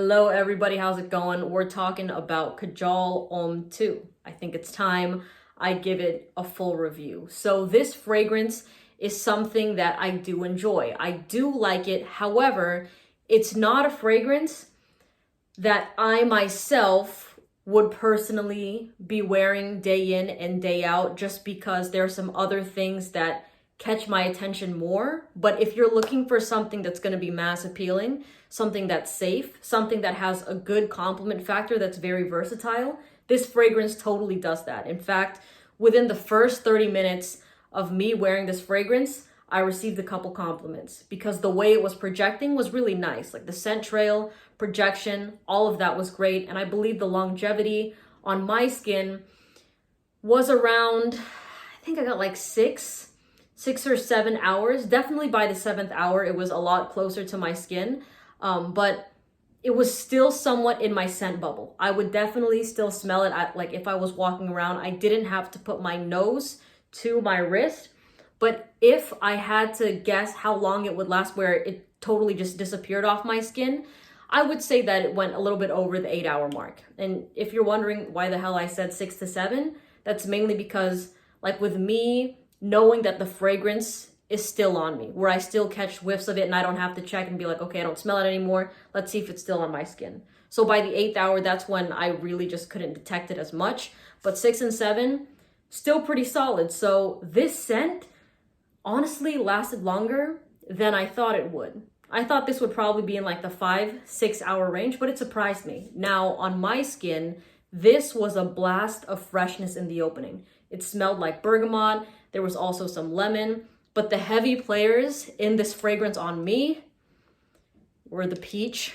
Hello everybody, how's it going? We're talking about Kajal Homme 2. I think it's time I give it a full review. So this fragrance is something that I do enjoy. I do like it. However, it's not a fragrance that I myself would personally be wearing day in and day out just because there are some other things that catch my attention more. But if you're looking for something that's going to be mass appealing, something that's safe, something that has a good complement factor that's very versatile, this fragrance totally does that. In fact, within the first 30 minutes of me wearing this fragrance, I received a couple compliments because the way it was projecting was really nice. Like the scent trail, projection, all of that was great. And I believe the longevity on my skin was around, I think I got like six or 7 hours. Definitely by the 7th hour, it was a lot closer to my skin. But it was still somewhat in my scent bubble. I would definitely still smell it like if I was walking around. I didn't have to put my nose to my wrist. But if I had to guess how long it would last where it totally just disappeared off my skin, I would say that it went a little bit over the 8-hour mark. And if you're wondering why the hell I said 6 to 7, that's mainly because like with me knowing that the fragrance is still on me, where I still catch whiffs of it and I don't have to check and be like, okay, I don't smell it anymore. Let's see if it's still on my skin. So by the 8th hour, that's when I really just couldn't detect it as much. But 6 and 7, still pretty solid. So this scent honestly lasted longer than I thought it would. I thought this would probably be in like the 5-6 hour range, but it surprised me. Now on my skin, this was a blast of freshness in the opening. It smelled like bergamot. There was also some lemon, but the heavy players in this fragrance on me were the peach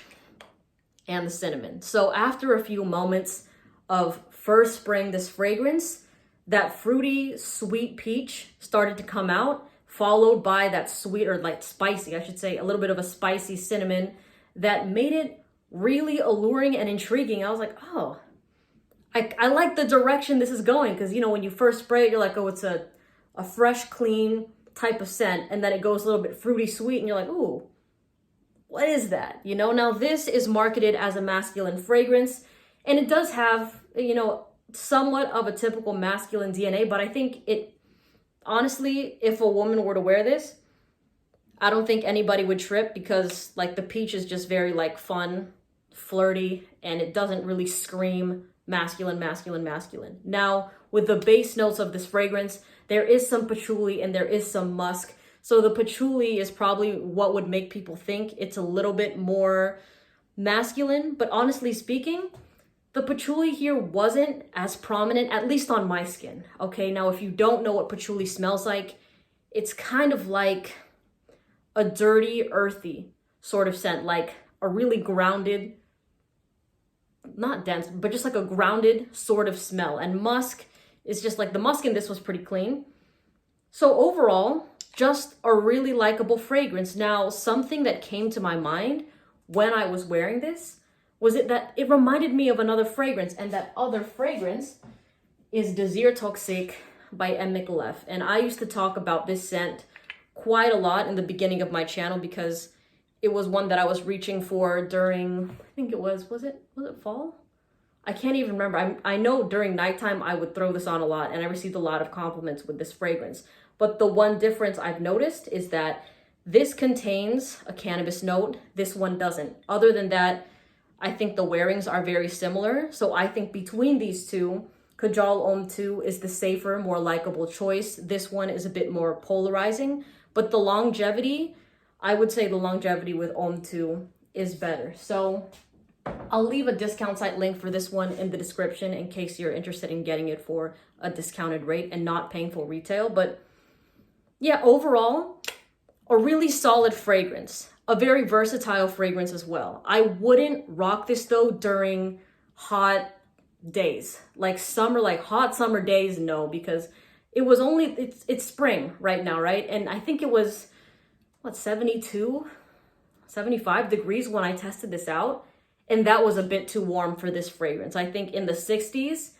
and the cinnamon. So after a few moments of first spraying this fragrance, that fruity, sweet peach started to come out, followed by that sweet, or like spicy, I should say, a little bit of a spicy cinnamon that made it really alluring and intriguing. I was like, oh, I like the direction this is going, because, you know, when you first spray it, you're like, oh, it's a fresh, clean type of scent, and then it goes a little bit fruity, sweet, and you're like, ooh, what is that? You know, now this is marketed as a masculine fragrance, and it does have, you know, somewhat of a typical masculine DNA, but I think it, honestly, if a woman were to wear this, I don't think anybody would trip, because like the peach is just very like fun, flirty, and it doesn't really scream masculine. Now, with the base notes of this fragrance, there is some patchouli and there is some musk. So the patchouli is probably what would make people think it's a little bit more masculine. But honestly speaking, the patchouli here wasn't as prominent, at least on my skin. Okay, now if you don't know what patchouli smells like, it's kind of like a dirty, earthy sort of scent, like a really grounded, not dense, but just like a grounded sort of smell. And musk is just like, the musk in this was pretty clean. So overall, just a really likable fragrance. Now, something that came to my mind when I was wearing this was that it reminded me of another fragrance, and that other fragrance is Désir Toxique by M. Micallef. And I used to talk about this scent quite a lot in the beginning of my channel, because it was one that I was reaching for during, I think it was it fall? I can't even remember. I know during nighttime I would throw this on a lot, and I received a lot of compliments with this fragrance. But the one difference I've noticed is that this contains a cannabis note. This one doesn't. Other than that, I think the wearings are very similar. So I think between these two, Kajal Homme 2 is the safer, more likable choice. This one is a bit more polarizing, but the longevity, I would say the longevity with Homme 2 is better. So I'll leave a discount site link for this one in the description in case you're interested in getting it for a discounted rate and not paying full retail. But yeah, overall, a really solid fragrance, a very versatile fragrance as well. I wouldn't rock this though during hot days, like summer, like hot summer days, no, because it was only, it's spring right now, right? And I think it was, what, 72, 75 degrees when I tested this out. And that was a bit too warm for this fragrance. I think in the 60s,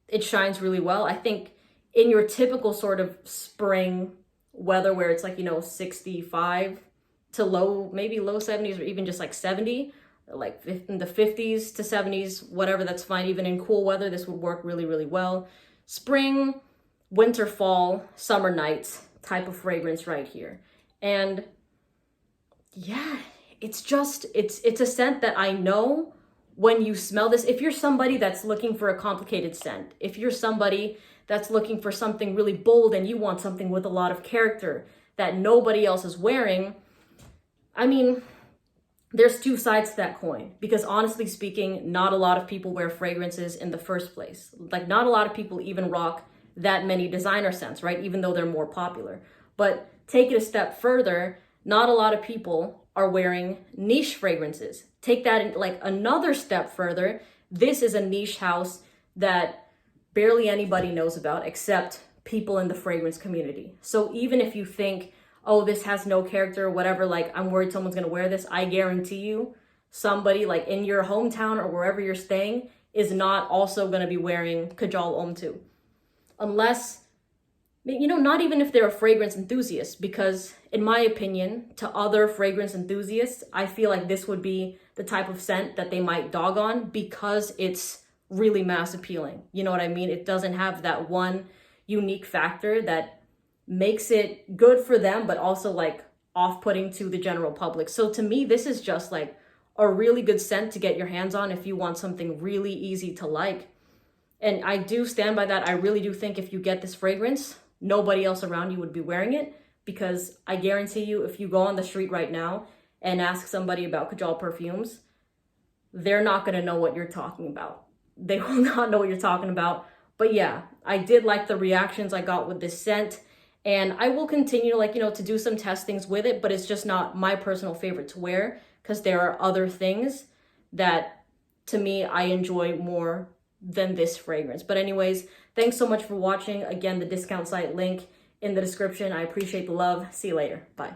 it shines really well. I think in your typical sort of spring weather where it's like, you know, 65 to maybe low 70s or even just like 70, like in the 50s to 70s, whatever, that's fine. Even in cool weather, this would work really, really well. Spring, winter, fall, summer nights type of fragrance right here. And yeah, it's just, it's a scent that I know when you smell this. If you're somebody that's looking for a complicated scent, if you're somebody that's looking for something really bold and you want something with a lot of character that nobody else is wearing, I mean, there's two sides to that coin, because honestly speaking, not a lot of people wear fragrances in the first place. Like, not a lot of people even rock that many designer scents, right? Even though they're more popular. But take it a step further, not a lot of people are wearing niche fragrances. Take that like another step further. This is a niche house that barely anybody knows about except people in the fragrance community. So even if you think, oh, this has no character or whatever, like, I'm worried someone's gonna wear this, I guarantee you somebody like in your hometown or wherever you're staying is not also gonna be wearing Kajal Homme 2. Unless, you know, not even if they're a fragrance enthusiast, because in my opinion, to other fragrance enthusiasts, I feel like this would be the type of scent that they might dog on because it's really mass appealing. You know what I mean? It doesn't have that one unique factor that makes it good for them, but also like off-putting to the general public. So to me, this is just like a really good scent to get your hands on if you want something really easy to like. And I do stand by that. I really do think if you get this fragrance, nobody else around you would be wearing it, because I guarantee you, if you go on the street right now and ask somebody about Kajal perfumes, they're not going to know what you're talking about. They will not know what you're talking about. But yeah, I did like the reactions I got with this scent. And I will continue, like, you know, to do some testings with it, but it's just not my personal favorite to wear, because there are other things that, to me, I enjoy more than this fragrance. But anyways, thanks so much for watching. Again, the discount site link in the description. I appreciate the love. See you later. Bye.